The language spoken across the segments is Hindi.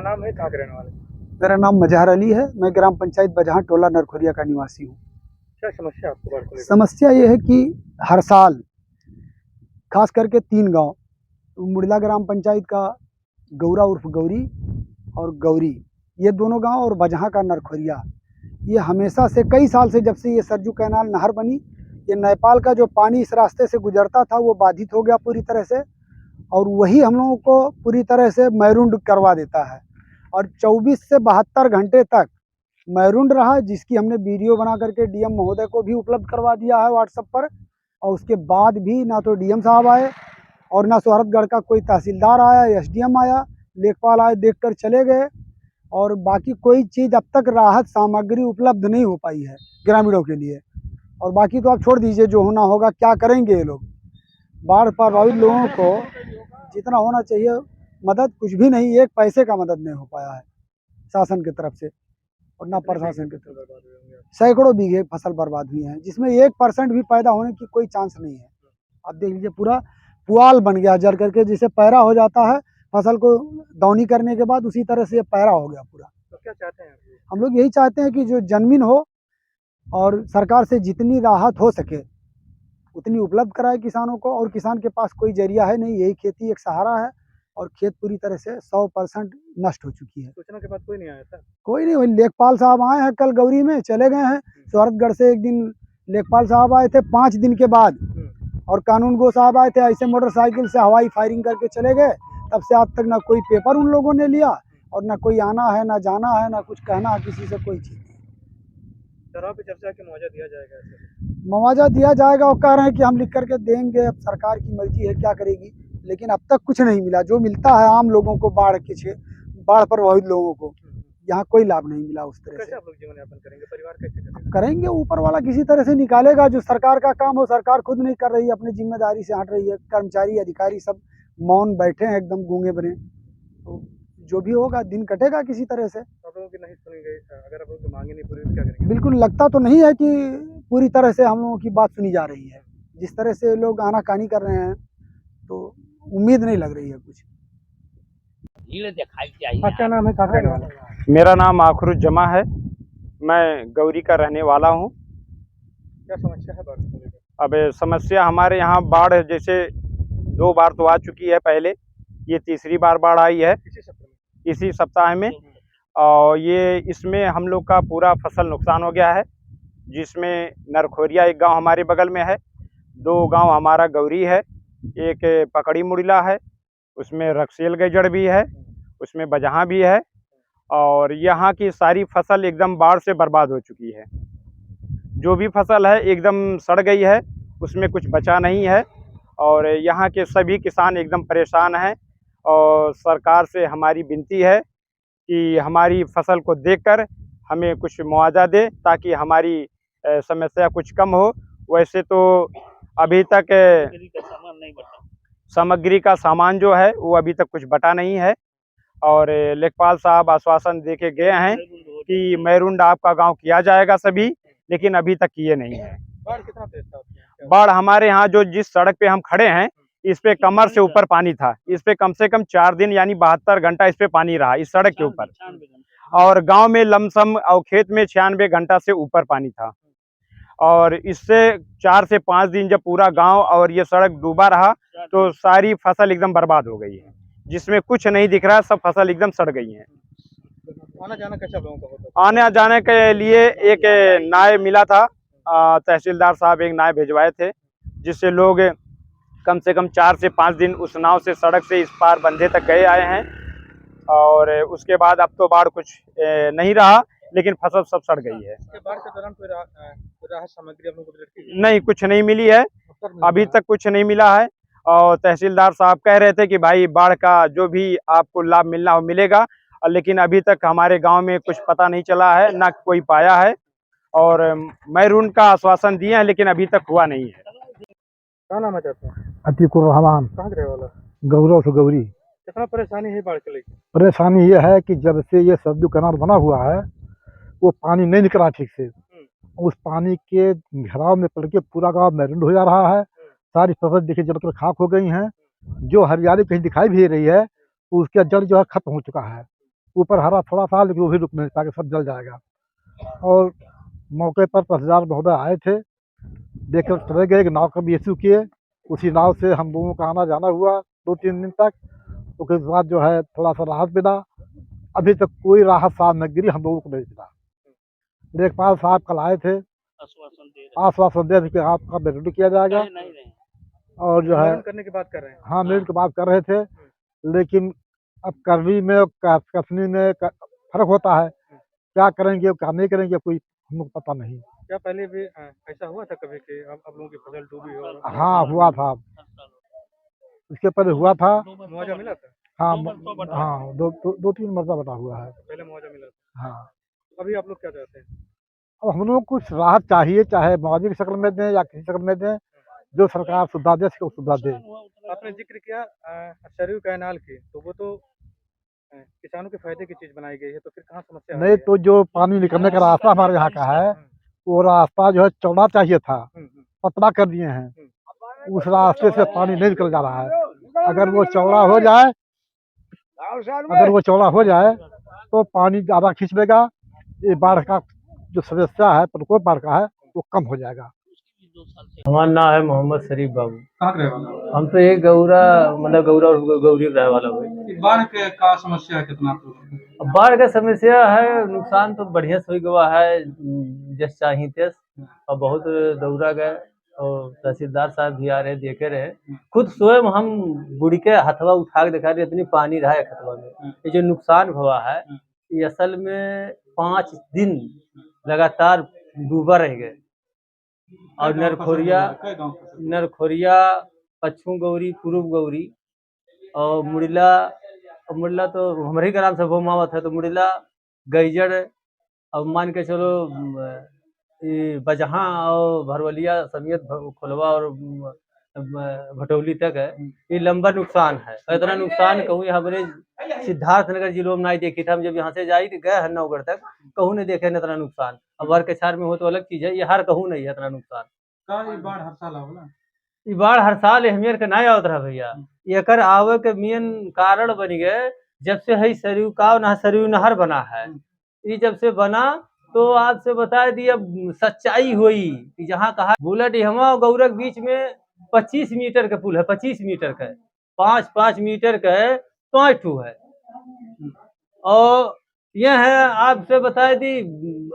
नाम है, कहाँ के रहने वाले? मेरा नाम मजहर अली है। मैं ग्राम पंचायत बजहाँ टोला नरखोरिया का निवासी हूँ। क्या समस्या है आपको बाढ़ को लेकर? समस्या ये है कि हर साल खास करके 3 गांव मुड़ला ग्राम पंचायत का गौरा उर्फ गौरी और गौरी, ये दोनों गांव और बजहाँ का नरखोरिया, ये हमेशा से कई साल से जब से ये सरजू कैनाल नहर बनी, ये नेपाल का जो पानी इस रास्ते से गुजरता था वो बाधित हो गया पूरी तरह से, और वही हम लोगों को पूरी तरह से मैरून करवा देता है। और 24 से 72 घंटे तक मैरून रहा, जिसकी हमने वीडियो बना करके डीएम महोदय को भी उपलब्ध करवा दिया है व्हाट्सएप पर। और उसके बाद भी ना तो डीएम साहब आए और ना सोहरतगढ़ का कोई तहसीलदार आया, एसडीएम आया, लेखपाल आए, देखकर चले गए। और बाकी कोई चीज़ अब तक राहत सामग्री उपलब्ध नहीं हो पाई है ग्रामीणों के लिए। और बाकी तो आप छोड़ दीजिए, जो होना होगा, क्या करेंगे ये लोग। बाढ़ प्रभावित लोगों को जितना होना चाहिए मदद, कुछ भी नहीं, 1 पैसे का मदद नहीं हो पाया है शासन की तरफ से और ना प्रशासन की तरफ से। सैकड़ों बीघे फसल बर्बाद हुई हैं, जिसमें 1% भी पैदा होने की कोई चांस नहीं है। आप देख लीजिए, पूरा पुआल बन गया जल करके, जिसे पैरा हो जाता है फसल को दौनी करने के बाद, उसी तरह से ये पैरा हो गया पूरा। तो क्या चाहते हैं आप? हम लोग यही चाहते हैं कि जो जमीन हो और सरकार से जितनी राहत हो सके उतनी उपलब्ध कराए किसानों को। और किसान के पास कोई जरिया है नहीं, यही खेती एक सहारा है, और खेत पूरी तरह से 100% नष्ट हो चुकी है। सूचना के बाद कोई नहीं आया था? कोई नहीं, वही लेखपाल साहब आए हैं, कल गौरी में चले गए हैं। सोहरतगढ़ से एक दिन लेखपाल साहब आए थे 5 दिन के बाद, और कानून गो साहब आए थे, ऐसे मोटरसाइकिल से हवाई फायरिंग करके चले गए। तब से आज तक ना कोई पेपर उन लोगों ने लिया, और ना कोई आना है, ना जाना है, ना कुछ कहना है किसी से, कोई चीज़। सराह पे चर्चा कि मुआवजा दिया जाएगा ऐसे? मुआवजा दिया जाएगा, वो कह रहे हैं कि हम लिख करके देंगे, अब सरकार की मर्जी है क्या करेगी। लेकिन अब तक कुछ नहीं मिला। जो मिलता है आम लोगों को, बाढ़ प्रभावित लोगों को, यहाँ कोई लाभ नहीं मिला उस तरह कैसे से। आप लोग जीवन यापन करेंगे? परिवार कैसे करेगा? करेंगे, ऊपर वाला किसी तरह से निकालेगा। जो सरकार का काम हो, सरकार खुद नहीं कर रही है, अपनी जिम्मेदारी से हट रही है। कर्मचारी अधिकारी सब मौन बैठे हैं, एकदम गूंगे बने। तो जो भी होगा दिन कटेगा किसी तरह से। आप लोगों की नहीं सुनी गई, अगर आप लोगों की मांगे नहीं पूरी तो क्या करेंगे? बिल्कुल लगता तो नहीं है कि पूरी तरह से हम लोगों की बात सुनी जा रही है। जिस तरह से लोग आनाकानी कर रहे हैं, तो उम्मीद नहीं लग रही है कुछ। हाँ, क्या नाम है, कहाँ के रहने वाले? मेरा नाम आखरुज्जमा है। मैं गौरी का रहने वाला हूँ। क्या समस्या है बाढ़ को लेकर? अब समस्या हमारे यहाँ बाढ़ जैसे 2 बार तो आ चुकी है पहले, ये तीसरी बार बाढ़ आई है किसी सत्र में? इसी सप्ताह में। और ये इसमें हम लोग का पूरा फसल नुकसान हो गया है, जिसमें नरखोरिया एक गांव हमारे बगल में है, 2 गांव हमारा गौरी है, एक पकड़ी मुड़ला है, उसमें रक्सेल गजड़ भी है, उसमें बजहाँ भी है। और यहाँ की सारी फसल एकदम बाढ़ से बर्बाद हो चुकी है। जो भी फसल है एकदम सड़ गई है, उसमें कुछ बचा नहीं है। और यहाँ के सभी किसान एकदम परेशान हैं। और सरकार से हमारी विनती है कि हमारी फसल को देखकर हमें कुछ मुआवजा दे, ताकि हमारी समस्या कुछ कम हो। वैसे तो अभी तक सामग्री का सामान जो है वो अभी तक कुछ बटा नहीं है। और लेखपाल साहब आश्वासन देके गए हैं कि मैरून आपका गांव किया जाएगा सभी, लेकिन अभी तक किए नहीं है। बाढ़ कितना तेज था आपके यहाँ? बाढ़ हमारे यहाँ जो जिस सड़क पे हम खड़े हैं, इस पे कमर से ऊपर पानी था। इस पे कम से कम 4 दिन यानी 72 घंटा इस पे पानी रहा, इस सड़क के ऊपर। और गांव में लमसम और खेत में 96 घंटा से ऊपर पानी था। और इससे 4 से 5 दिन जब पूरा गांव और ये सड़क डूबा रहा, तो सारी फसल एकदम बर्बाद हो गई है, जिसमें कुछ नहीं दिख रहा, सब फसल एकदम सड़ गई है। आना जाना कैसा लोगों का होता था? आने जाने के लिए एक नाव मिला था, तहसीलदार साहब एक नाव भिजवाए थे, जिससे लोग कम से कम 4 से 5 दिन उस नाव से सड़क से इस पार बंधे तक गए आए हैं। और उसके बाद अब तो बाढ़ कुछ नहीं रहा, लेकिन फसल सब सड़ गई है। बाढ़ के दौरान कोई राहत सामग्री आप लोगों को मिली? नहीं, कुछ नहीं मिली है, अभी तक कुछ नहीं मिला है। और तहसीलदार साहब कह रहे थे कि भाई बाढ़ का जो भी आपको लाभ मिलना हो मिलेगा, लेकिन अभी तक हमारे गांव में कुछ पता नहीं चला है, ना कोई पाया है। और मैरून का आश्वासन दिए हैं, लेकिन अभी तक हुआ नहीं है। क्या नाम है चाहते हैं? अतीकुर रहमान, कहाँ के रहने वाला? गौरव से गौरी। कितना परेशानी है बाढ़ को लेकर? परेशानी ये है कि जब से ये सरजू कैनाल बना हुआ है, वो पानी नहीं निकला ठीक से। उस पानी के घेराव में पड़ के पूरा गाँव मैरून हो जा रहा है। सारी फसल देखिए जलकर खाक हो गई हैं। जो हरियाली कहीं दिखाई भी रही है, उसका जड़ जो है खत्म हो चुका है। ऊपर हरा थोड़ा सा, लेकिन वो भी रुक नहीं पाएगा, सब जल जाएगा। और मौके पर तहसीलदार महोदय आए थे, देखकर चले गए, एक नाव का भी इशू किए। उसी नाव से हम लोगों का आना जाना हुआ 2-3 दिन तक। उसके बाद जो है थोड़ा सा राहत मिला। अभी तक कोई राहत सामग्री हम लोगों को नहीं मिला। लेखपाल साहब कल आए थे, आश्वासन दे कि आपका बेरोडी किया जाएगा और जो है निवारण करने की बात कर रहे हैं। हाँ मिनट की बात कर रहे थे, लेकिन अब करनी में और कसनी में फर्क होता है। क्या करेंगे क्या नहीं करेंगे कोई हमको पता नहीं। क्या पहले भी ऐसा हुआ था कभी कि आप लोगों की फसल डूबी हो? हाँ हुआ था, इसके पहले हुआ था। मुआवजा मिला था? हाँ हाँ, 2-3 मरतबा बता हुआ है। पहले मुआवजा मिला था। हाँ, अभी आप लोग क्या चाहते हैं? अब हम लोग को कुछ राहत चाहिए, चाहे मुआवजे की शक्ल में दें या किसी शक्ल में दें, जो सरकार सुविधा दे उसको सुविधा दे। आपने जिक्र किया सरयू कैनाल की, तो वो तो किसानों के फायदे की चीज बनाई गई है, तो फिर कहाँ समस्या आ रही नहीं है? तो जो पानी निकलने का रास्ता हमारे यहाँ का है, वो रास्ता जो है चौड़ा चाहिए था, पतला कर दिए हैं। उस रास्ते से पानी नहीं निकल जा रहा है। अगर वो चौड़ा हो जाए, तो पानी ज़्यादा खींच लेगा। ये बाढ़ का जो समस्या है, प्रकोप बाढ़ का है, वो कम हो जाएगा। हमारा नाम है मोहम्मद शरीफ बाबू। कहाँ के रहने वाले हो? हम तो एक गौरा मतलब गौरा और गौरी रहे वाला हुए। बाढ़ के का समस्या है कितना? अब बाढ़ का समस्या है, नुकसान तो बढ़िया से हुआ है, जैसे चाहिए थे। और बहुत दौरा गए और तहसीलदार साहब भी आ रहे, देखे रहे। खुद स्वयं हम बुढ़ी के हथवा उठा के दिखा रहे, इतनी पानी रहा है खतवा में। ये जो नुकसान हुआ है, ये असल में 5 दिन लगातार डूबा रह गए। और नरखोरिया, पश्चिम गौरी, पूर्व गौरी और मुड़ला तो हमारे ही ग्राम से भूमावत है। तो मुड़ला, गैजड़ और मान के चलो ये बजहाँ और भरवलिया समेत खोलवा और भटौली तक है। ये लंबा नुकसान है। इतना नुकसान कहूँ हमारे सिद्धार्थनगर जिलों में नहीं देखी था। हम जब यहाँ से जाई गए हैं नवगढ़ तक, कहूँ नहीं देखे न इतना नुकसान। अब हर कछार में हो तो अलग चीज है, ये हर कहूँ नहीं है इतना नुकसान। ये बाढ़ हर साल आवेला? ई बाढ़ हर साल एहमियत के नहीं आवत रहा भैया। एकर आवे के मेन कारण बन गए जब से है सरयू नहर बना है। ये जब से बना तो आज से बता दी, अब सच्चाई हुई कि जहाँ कहा बुलेट हमा और गौरक बीच में 25 मीटर का पुल है। 25 मीटर का, 5-5 मीटर का 5 ठू है। और यह है आपसे बता दी,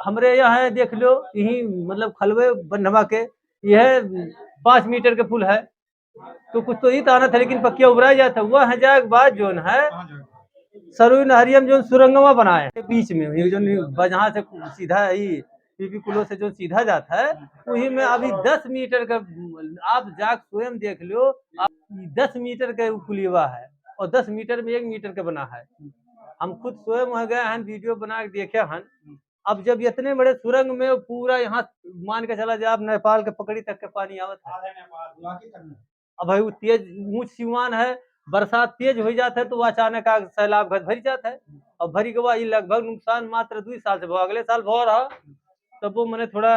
हमरे यहाँ है देख लो, यही मतलब खलवे बनवा के यह 5 मीटर का पुल है। तो कुछ तो ही ताना था, लेकिन पक्किया उभरा जाता हुआ है। जाए के बाद जो है सरयू नहरियम जो सुरंगवा बनाए बीच में, ये जो जहाँ से सीधा ही पीपी कुलो से जो सीधा जाता है, वही में अभी 10 मीटर का आप जाग स्वयं देख लो। आप 10 मीटर का पुलिया है और 10 मीटर में 1 मीटर का बना है। हम खुद स्वयं वहाँ गए हैं, वीडियो बना के देखे हैं। अब जब इतने बड़े सुरंग में पूरा यहाँ मान के चला जाए, आप नेपाल के पकड़ी तक के पानी आवत है। अब भाई वो तेज ऊंच सीमान है, बरसात तेज हो जाता है तो अचानक आग सैलाब घर भरी जाता है। अब भरी के बाद लगभग नुकसान मात्र 2 साल से अगले साल भो रहा, तब वो मैंने थोड़ा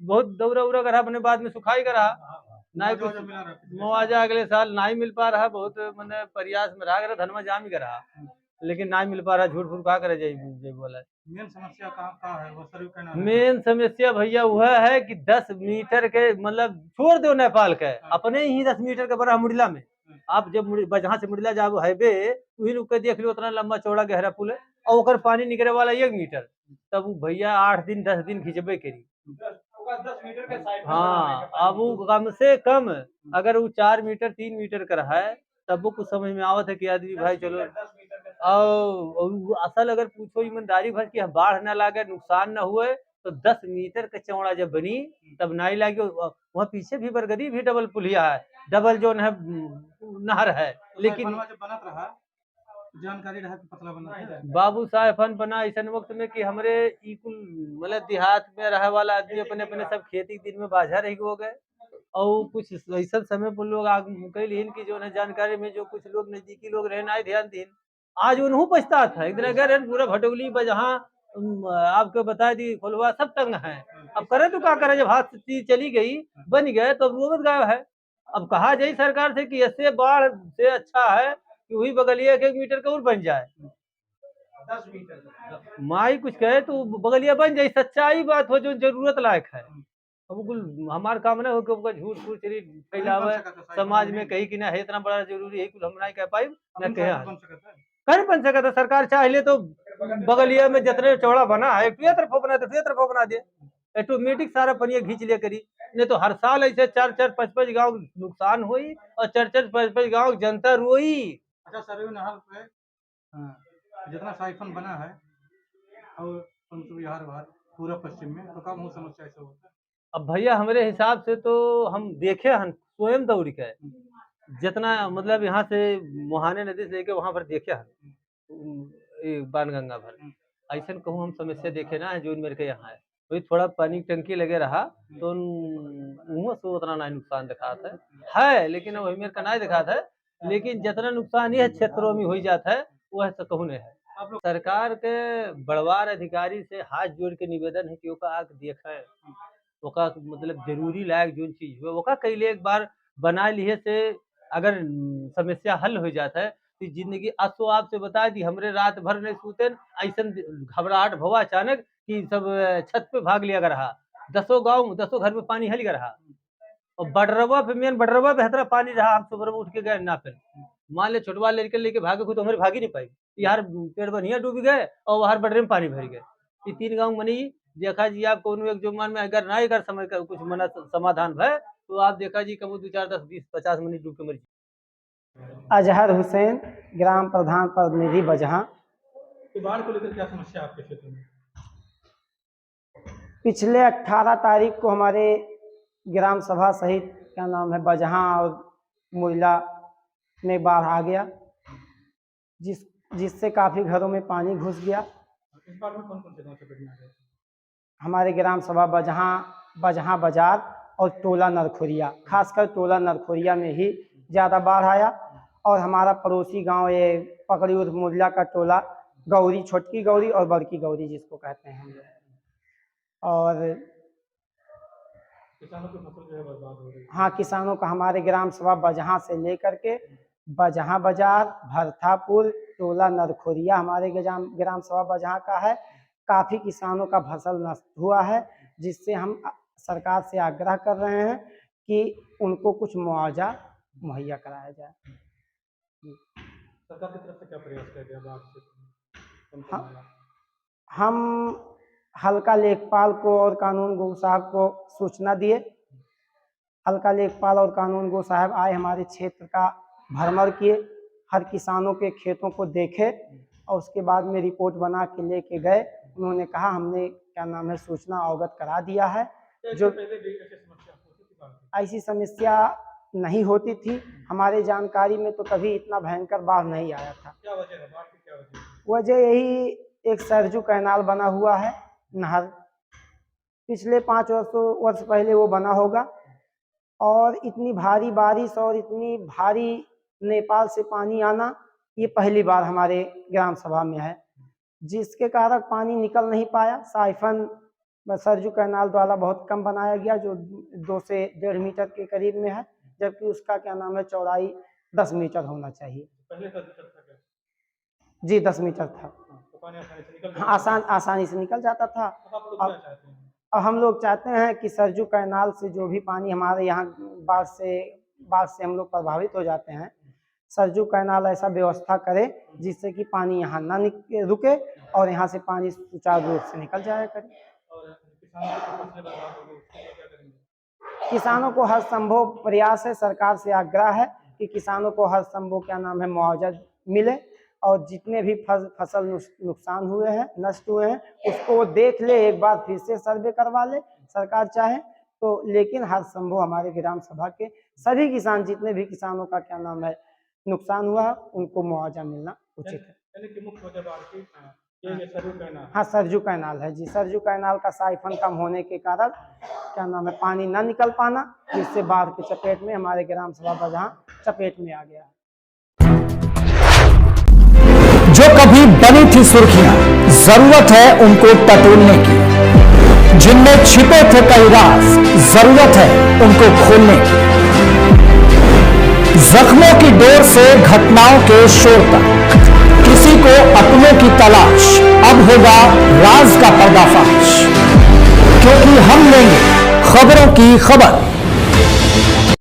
बहुत दौरा उरा करा, अपने बाद में सुखाई करा नहीं कुछ मुआवजा अगले साल नहीं मिल पा रहा। बहुत मैंने प्रयास में रहा, धनमा जाम ही करा, लेकिन नहीं मिल पा रहा। झूठ फूट कहा करे जय बोला। मेन समस्या कहाँ है वो सरयू कैनाल? मेन समस्या भैया वह है कि 10 मीटर के मतलब छोड़ दो नेपाल के, अपने ही 10 मीटर का बड़ा मुड़ला में। आप जब जहाँ से मुड़ला जाओ हाईवे, वही रुक के देख लो, उतना लंबा चौड़ा गहरा पुल है और ओकर पानी निकले वाला 1 मीटर। तब वो भैया 8 दिन 10 दिन खिंचबे करी। 10 मीटर के साइड में हाँ, अब वो कम से कम अगर वो 4 मीटर 3 मीटर का है, तब वो कुछ समझ में आवत है कि आदमी भाई चलो। और असल अगर पूछो ईमानदारी भर की बाढ़ न लागे, नुकसान न हुए, तो 10 मीटर का चौड़ा जब बनी तब नहीं लागे। वहाँ पीछे भी बरगदी भी डबल पुलिया है, डबल जो है नहर है। लेकिन जब बनत रहा जानकारी रहा कि पतला बना है। बाबू साहब फन बना ऐसा वक्त में कि हमरे ई कुल मतलब देहात में रहे वाला आदमी अपने अपने सब खेती दिन में बाझा रही हो गए। और कुछ ऐसा समय पर लोग कैलिन की जो है जानकारी में जो कुछ लोग नजदीकी लोग रहे ना ध्यान दिन, आज उन्हों पछता था। एक दिन अगर पूरा भटोली बजहाँ आपको बता दी खोलवा सब तंग है। अब करे तो क्या करे, जब हाथ से चली गई बन गए तो अब नौबत गायब है। अब कहा जाए सरकार से कि ऐसे बाढ़ से अच्छा है कि वही बगलिया 1 मीटर का और बन जाए। 10 मीटर तक। माई कुछ कहे तो बगलिया बन जाए, सच्चाई बात हो जो जरूरत लायक है। अब कुल हमार काम ना हो कि ओकर झूठ फूट चली फैलावे समाज में कही कि ना है इतना बड़ा जरूरी है, कुल हम नहीं कह पाई ना कहे बन सकता है। कर बन सकता है। सरकार चाहे तो बगलिया में जितने चौड़ा बना है एक तरफ बना दे, दूसरी तरफ बना दे, ऑटोमेटिक सारा पनिया खींच लिया करी। नहीं तो हर साल ऐसे 4-4 5-5 गांव नुकसान हुई और 4-4 5-5 गांव जनता रोई। अच्छा, सरयू नहर पे जितना साइफन बना है और बिहार बाहर पूरा पश्चिम में, तो कम हो समस्या ऐसा होता है। अब भैया हमारे हिसाब से तो हम देखे हम स्वयं दौड़ के जितना मतलब यहाँ से मुहाने नदी से लेके वहां पर देखे हैं बाणगंगा भर, ऐसा कहूँ हम समस्या देखे ना है जो मेरे के यहाँ है। वही थोड़ा पानी की टंकी लगे रहा तो मुँह से उतना नहीं नुकसान दिखाता है, लेकिन वही मेरे का नहीं दिखाता है, लेकिन जितना नुकसान यह क्षेत्रों में हो जाता है वह ऐसा कहूँ नहीं है। सरकार के बड़वार अधिकारी से हाथ जोड़ के निवेदन है कि ओका आके देखे, ओका मतलब जरूरी लायक जो चीज हुआ ओका कैले एक बार बना लिए से अगर समस्या हल हो जाता है तो जिंदगी असो आपसे बता दी हमरे रात भर नहीं सूते, ऐसा घबराहट भवा अचानक कि सब छत पे भाग लिया रहा, 10 गाँव 10 घर में पानी हल रहा और बडरवा पे मेन बडरवा बेहतर पानी रहा। हम सुबह उठ के गए ना, फिर मान ले छोटवा लेके भागे खुद हमारे भागी नहीं पाई, यार पेड़ बनिया डूब गए और वहां बडरे में पानी भर गए। ये 3 गाँव मनी देखा जी आप कौन एक जो मान में अगर ना अगर समय का कुछ मना समाधान है तो आप देखा जी कब 2 4 10 20 50 मिनट डूब के मर। अजहर हुसैन, ग्राम प्रधान प्रतिनिधि बजहा। तो बाढ़ को लेकर क्या समस्या आपके क्षेत्र में? पिछले 18 तारीख को हमारे ग्राम सभा सहित क्या नाम है बजहा और मुइला में बाढ़ आ गया, जिससे काफ़ी घरों में पानी घुस गया। इस बार में कौन-कौन से गाँव चपेट में आ गए? हमारे ग्राम सभा बजहा बाजार और टोला नरखोरिया, खासकर टोला नरखोरिया में ही ज़्यादा बाढ़ आया। और हमारा पड़ोसी गांव ये पकड़ी उर्फ मुरला का टोला गौरी, छोटकी गौरी और बड़की गौरी जिसको कहते हैं हम लोग। और किसानों की फसल जो है बर्बाद हो रही है। हाँ, किसानों का हमारे ग्राम सभा बजहा से लेकर के बजहा बाजार, भरथापुर, टोला नरखोरिया हमारे ग्राम सभा बजहा का है। काफ़ी किसानों का फसल नष्ट हुआ है, जिससे हम सरकार से आग्रह कर रहे हैं कि उनको कुछ मुआवजा मुहैया कराया जाए। सरकार की तरफ से क्या प्रयास किया गया बाढ़ से? हम हल्का लेखपाल को और कानून गो साहब को सूचना दिए। हल्का लेखपाल और कानून गो साहब आए, हमारे क्षेत्र का भ्रमण किए, हर किसानों के खेतों को देखे और उसके बाद में रिपोर्ट बना के लेके गए। उन्होंने कहा हमने क्या नाम है सूचना अवगत करा दिया है। जो ऐसी समस्या नहीं होती थी हमारे जानकारी में, तो कभी इतना भयंकर बाढ़ नहीं आया था। क्या वजह है बाढ़ की, क्या वजह है? वजह यही एक सरजू कैनाल बना हुआ है नहर, पिछले 5 वर्ष पहले वो बना होगा। और इतनी भारी बारिश और इतनी भारी नेपाल से पानी आना ये पहली बार हमारे ग्राम सभा में है, जिसके कारण पानी निकल नहीं पाया। साइफन सरजू कैनाल द्वारा बहुत कम बनाया गया, जो 2 से 1.5 मीटर के करीब में है, जबकि उसका क्या नाम है चौड़ाई 10 मीटर होना चाहिए। पहले 10 मीटर था क्या? जी 10 मीटर था। तो पानी आसानी से निकल हाँ, आसानी से निकल जाता था। अब आप लोग क्या चाहते हैं? और हम लोग चाहते हैं कि सरजू कैनाल से जो भी पानी हमारे यहाँ बाढ़ से हम लोग प्रभावित हो जाते हैं, सरजू कैनाल ऐसा व्यवस्था करे जिससे कि पानी यहाँ ना रुके और यहाँ से पानी सुचारू रूप से निकल जाया करे। और किसानों की फसलें बर्बाद हो गई, उसके लिए क्या करेंगे? किसानों को हर संभव प्रयास है, सरकार से आग्रह है कि किसानों को हर संभव क्या नाम है मुआवजा मिले और जितने भी फसल नुकसान हुए हैं, नष्ट हुए हैं, उसको वो देख ले, एक बार फिर से सर्वे करवा ले सरकार चाहे तो। लेकिन हर संभव हमारे ग्राम सभा के सभी किसान, जितने भी किसानों का क्या नाम है नुकसान हुआ है, उनको मुआवजा मिलना उचित है। यानी कि मुख्य वजह बाढ़ की ये सरयू कैनाल। हाँ, सरजू कैनाल है जी। सरजू कैनाल का साइफन कम होने के कारण क्या नाम है पानी ना निकल पाना, जिससे बाढ़ की चपेट में हमारे ग्राम सभा बजहा चपेट में आ गया। जो कभी बनी थी सुर्खियां, जरूरत है उनको टटोलने की। जिनमें छिपे थे कई राज, जरूरत है उनको खोलने की। जख्मों की डोर से घटनाओं के शोर तक, किसी को अपनों की तलाश, अब होगा राज का पर्दाफाश, क्योंकि हम लेंगे खबरों की खबर।